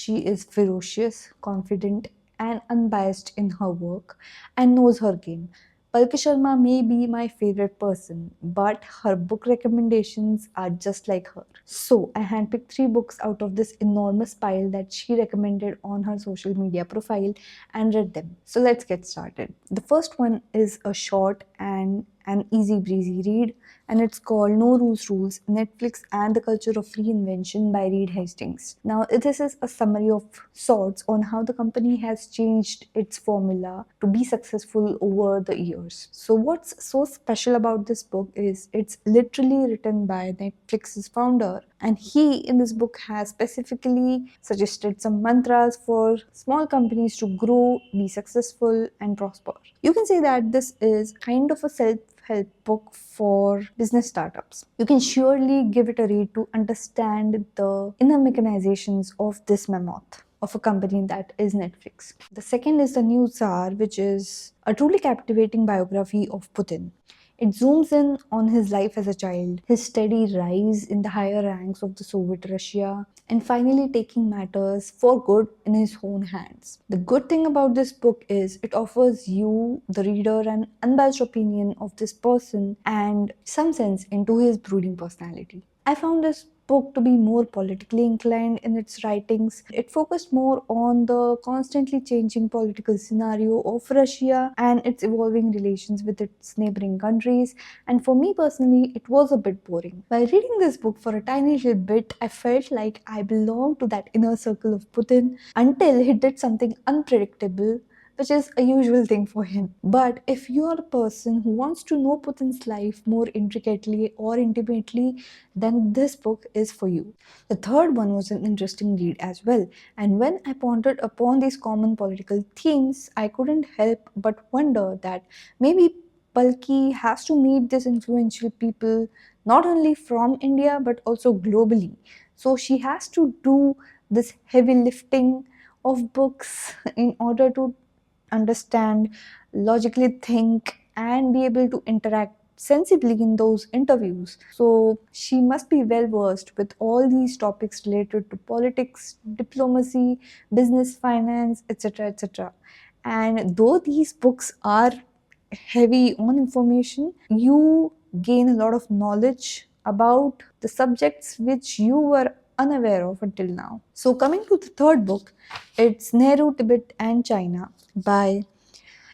She is ferocious, confident, and unbiased in her work and knows her game. Palki Sharma may be my favorite person, but her book recommendations are just like her. So I handpicked three books out of this enormous pile that she recommended on her social media profile and read them. So let's get started. The first one is a short and an easy breezy read, and it's called No Rules Rules, Netflix and the Culture of Reinvention by Reed Hastings. Now, this is a summary of sorts on how the company has changed its formula to be successful over the years. So, what's so special about this book is it's literally written by Netflix's founder, and he in this book has specifically suggested some mantras for small companies to grow, be successful, and prosper. You can say that this is kind of a self-help book for business startups. You can surely give it a read to understand the inner mechanizations of this mammoth of a company that is Netflix. The second is the new TSAR, which is a truly captivating biography of Putin. It zooms in on his life as a child, his steady rise in the higher ranks of the Soviet Russia, and finally taking matters for good in his own hands. The good thing about this book is it offers you, the reader, an unbiased opinion of this person and some sense into his brooding personality. I found this book to be more politically inclined in its writings. It focused more on the constantly changing political scenario of Russia and its evolving relations with its neighboring countries. And for me personally, it was a bit boring. While reading this book for a tiny little bit, I felt like I belonged to that inner circle of Putin until he did something unpredictable, which is a usual thing for him. But if you are a person who wants to know Putin's life more intricately or intimately, then this book is for you. The third one was an interesting read as well, and when I pondered upon these common political themes, I couldn't help but wonder that maybe Palki has to meet these influential people not only from India but also globally. So she has to do this heavy lifting of books in order to understand, logically think, and be able to interact sensibly in those interviews. So she must be well versed with all these topics related to politics, diplomacy, business, finance, etc. etc. And though these books are heavy on information, you gain a lot of knowledge about the subjects which you were unaware of until now. So, coming to the third book, it's Nehru, Tibet, and China by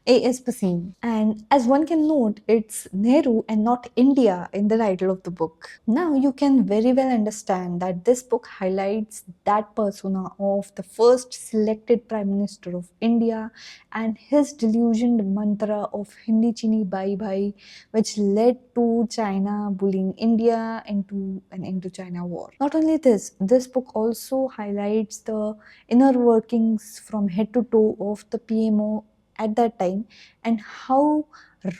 A.S. Basim. And as one can note, it's Nehru and not India in the title of the book. Now you can very well understand that this book highlights that persona of the first selected Prime Minister of India and his delusioned mantra of Hindi Chini Bhai Bhai, which led to China bullying India into an Indo-China war. Not only this book also highlights the inner workings from head to toe of the PMO at that time and how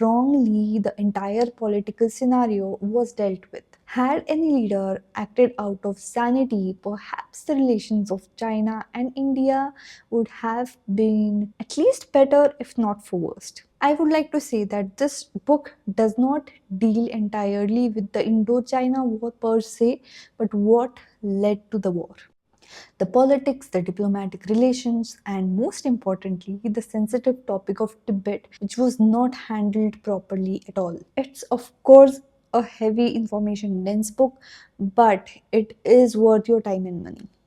wrongly the entire political scenario was dealt with. Had any leader acted out of sanity, perhaps the relations of China and India would have been at least better, if not for worst. I would like to say that this book does not deal entirely with the Indo-China war per se, but what led to the war, the politics, the diplomatic relations, and most importantly, the sensitive topic of Tibet, which was not handled properly at all. It's, of course, a heavy information dense book, but it is worth your time and money.